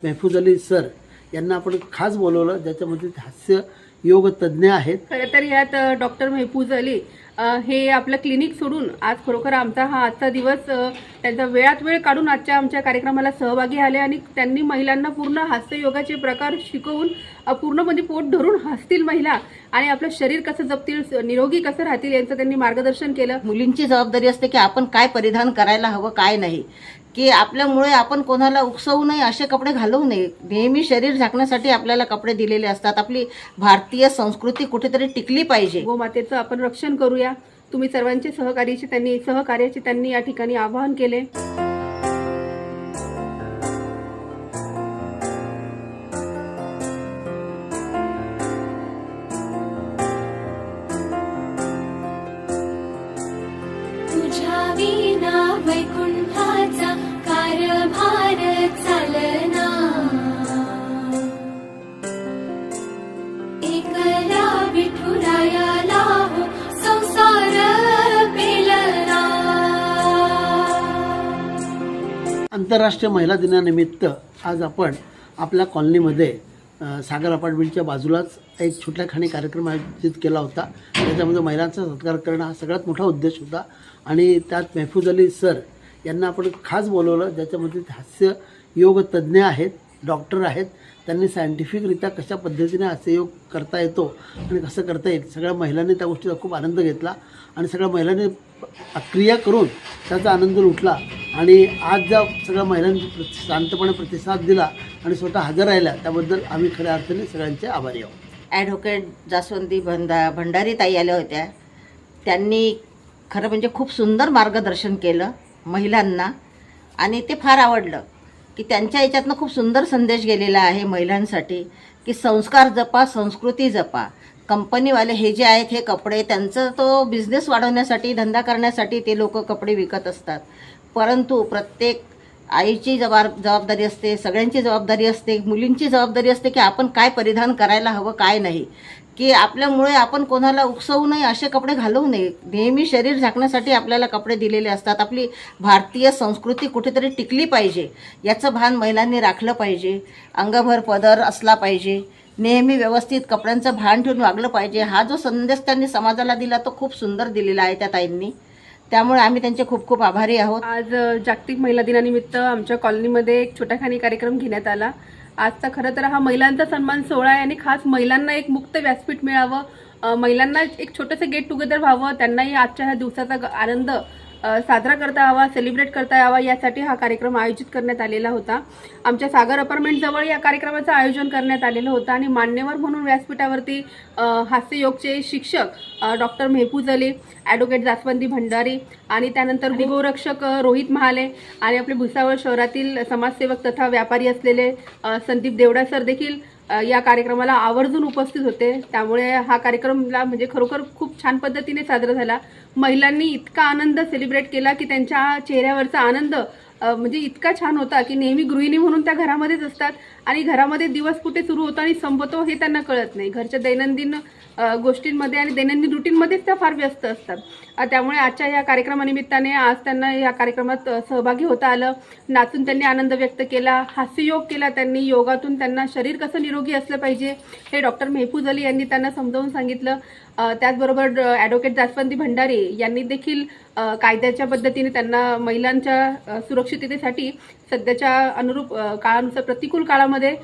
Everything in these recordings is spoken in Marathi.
महफूज अली सर यांना आपण खास बोलवलं, ज्याच्यामध्ये हास्य योग तज्ज्ञ आहेत. खरं तर यात डॉक्टर महफूज अली हे आपलं क्लिनिक सोडून आज खरोखर आमचा हा आजचा दिवस त्यांचा वेळात वेळ काढून आमच्या कार्यक्रमाला सहभागी झाले आणि त्यांनी महिलांना पूर्ण हास्य योगाचे प्रकार शिकवून पूर्णपणे पोट धरून हसतील महिला आणि आपलं शरीर कसं जपतील, निरोगी कसं राहतील यांचं त्यांनी मार्गदर्शन केलं. मुलींची जबाबदारी असते की आपण काय परिधान करायला हवं काय नाही, की आपल्यामुळे आपण कोणाला उकसवू नये, असे कपडे घालवू नये. नेहमी शरीर झाकण्यासाठी आपल्याला कपडे दिलेले असतात. आपली भारतीय संस्कृती कुठेतरी टिकली पाहिजे. गोमातेचं आपण रक्षण करूया. तुम्ही सर्वांचे सहकार्याचे त्यांनी या ठिकाणी आवाहन केले. तुझ्या विना वैकुंठाचा कारभार चालना, एकला विठुरायाला हो संसार पेलना. आंतरराष्ट्रीय महिला दिनानिमित्त आज आपण आपल्या कॉलनीमध्ये सागर अपार्टमेंटच्या बाजूलाच एक छोट्याखानी कार्यक्रम आयोजित केला होता. त्याच्यामध्ये महिलांचा सत्कार करणं हा सगळ्यात मोठा उद्देश होता आणि त्यात महफूज अली सर यांना आपण खास बोलवलं, ज्याच्यामध्ये हास्य योग तज्ज्ञ आहेत, डॉक्टर आहेत. त्यांनी सायंटिफिकरित्या कशा पद्धतीने हास्य योग करता येतो आणि कसं करता येईल, सगळ्या महिलांनी त्या गोष्टीचा खूप आनंद घेतला आणि सगळ्या महिलांनी क्रिया करून त्याचा आनंद लुटला. आणि आज ज्या सगळ्या महिलांनी शांतपणे प्रतिसाद दिला आणि स्वतः हजर राहिल्या, त्याबद्दल आम्ही खऱ्या अर्थाने सगळ्यांचे आभारी आहोत. ॲडव्होकेट जास्वंदी भंडारी ताई आल्या होत्या. त्यांनी खरं म्हणजे खूप सुंदर मार्गदर्शन केलं महिलांना आणि ते फार आवडलं की त्यांच्या याच्यातनं खूप सुंदर संदेश गेलेला आहे महिलांसाठी की संस्कार जपा, संस्कृती जपा. कंपनीवाले हे जे आहेत हे कपडे त्यांचं तो बिझनेस वाढवण्यासाठी, धंदा करण्यासाठी ते लोक कपडे विकत असतात. परंतु प्रत्येक आईची जबाबदारी असते, सगळ्यांची जबाबदारी असते, मुलींची जबाबदारी असते की आपण काय परिधान करायला हवं काय नाही, की आपल्यामुळे आपण कोणाला उकसवू नये, असे कपडे घालवू नये. नेहमी शरीर झाकण्यासाठी आपल्याला कपडे दिलेले असतात. आपली भारतीय संस्कृती कुठेतरी टिकली पाहिजे, याचं भान महिलांनी राखलं पाहिजे. अंगभर पदर असला पाहिजे, नेहमी व्यवस्थित कपड्यांचं भान ठेवून वागलं पाहिजे. हा जो संदेश त्यांनी समाजाला दिला तो खूप सुंदर दिलेला आहे त्या ताईंनी. त्यामुळे आम्ही त्यांचे खूप खूप आभारी आहोत. आज जागतिक महिला दिनानिमित्त आमच्या कॉलनीमध्ये एक छोटाखानी कार्यक्रम घेण्यात आला. आजचा खरं तर हा महिलांचा सन्मान सोहळा आहे आणि खास महिलांना एक मुक्त व्यासपीठ मिळावं, महिलांना एक छोटंसं गेट टुगेदर व्हावं, त्यांनाही आजच्या ह्या दिवसाचा आनंद साजरा करता यावा, सेलिब्रेट करता यावा, यासाठी हा कार्यक्रम आयोजित करण्यात आलेला होता. आमच्या सागर अपार्टमेंटजवळ या कार्यक्रमाचं आयोजन करण्यात आलेलं होतं आणि मान्यवर म्हणून व्यासपीठावरती हास्ययोगचे शिक्षक डॉक्टर महफूज अली, ॲडव्होकेट जास्वंदी भंडारी आणि त्यानंतर गोरक्षक रोहित महाले आणि आपले भुसावळ शहरातील समाजसेवक तथा व्यापारी असलेले संदीप देवडा सर देखील या कार्यक्रमाला आवर्जून उपस्थित होते. त्यामुळे हा कार्यक्रमला म्हणजे खरोखर खूप छान पद्धतीने साजरा झाला. महिलांनी इतका आनंद सेलिब्रेट केला की त्यांच्या चेहऱ्यावरचा आनंद म्हणजे इतका छान होता की नेहमी गृहिणी म्हणून त्या घरामध्येच असतात आणि घरामध्ये दिवस कुठे सुरू होतो आणि संपतो हे त्यांना कळत नाही. घरच्या दैनंदिन गोष्टींमध्ये आणि दैनंदिन रुटीनमध्येच त्या फार व्यस्त असतात. त्यामुळे आजच्या या कार्यक्रमानिमित्ताने आज त्यांना या कार्यक्रमात सहभागी होता आलं. नाचून त्यांनी आनंद व्यक्त केला, हास्ययोग केला त्यांनी. योगातून त्यांना शरीर कसं निरोगी असलं पाहिजे हे डॉक्टर महफूज अली यांनी त्यांना समजावून सांगितलं. त्याचबरोबर ॲडव्होकेट जास्वंदी भंडारी यांनी देखील कायद्याच्या पद्धतीने त्यांना महिलांच्या सुरक्षिततेसाठी सध्याच्या अनुरूप काळानुसार प्रतिकूल काळामध्ये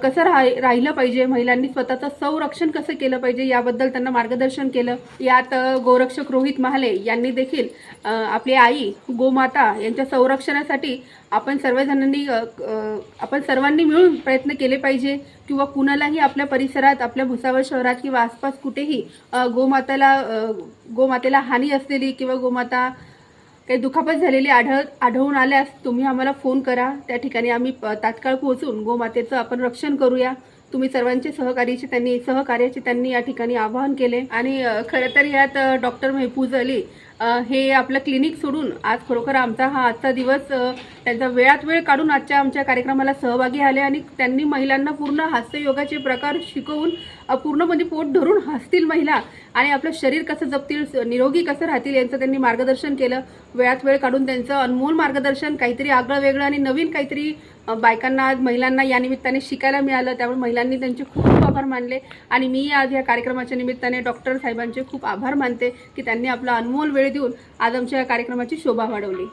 कसं राहिलं पाहिजे, महिलांनी स्वतःचं संरक्षण कसं केलं पाहिजे याबद्दल त्यांना मार्गदर्शन केलं. यात गोरक्षक रोहित महाले यांनी देखील आपली आई गोमाता यांच्या संरक्षणासाठी आपण सर्वांनी मिळून प्रयत्न केले पाहिजे किंवा कुणालाही आपल्या परिसरात, आपल्या भुसावळ शहरात किंवा आसपास कुठेही गोमातेला हानी असलेली किंवा गोमाता काही दुखापत झालेली आढळून आल्यास तुम्ही आम्हाला फोन करा. त्या ठिकाणी आम्ही तात्काळ पोहोचून गोमातेचं आपण रक्षण करूया. तुम्ही सर्वांचे सहकार्याचे त्यांनी या ठिकाणी आवाहन केले. आणि खरं तर यात डॉक्टर महफूज अली हे आपलं क्लिनिक सोडून आज खरोखर आमचा हा आजचा दिवस त्यांचा वेळात वेळ काढून आमच्या कार्यक्रमाला सहभागी झाले आणि त्यांनी महिलांना पूर्ण हास्य योगाचे प्रकार शिकवून पूर्णपणे पोट धरून हसतील महिला आणि आपलं शरीर कसं जपतील, निरोगी कसं राहतील यांचं त्यांनी मार्गदर्शन केलं. वेळात वेळ काढून त्यांचं अनमोल मार्गदर्शन, काहीतरी आगळं वेगळं आणि नवीन काहीतरी बायकांना आज महिलांना या निमित्ताने शिकायला मिळालं, त्यामुळे महिलांनी त्यांचे खूप खूप आभार मानले. आणि मी आज या कार्यक्रमाच्या निमित्ताने डॉक्टर साहेबांचे खूप आभार मानते की त्यांनी आपला अनमोल वेळ देऊन आज आमच्या या कार्यक्रमाची शोभा वाढवली.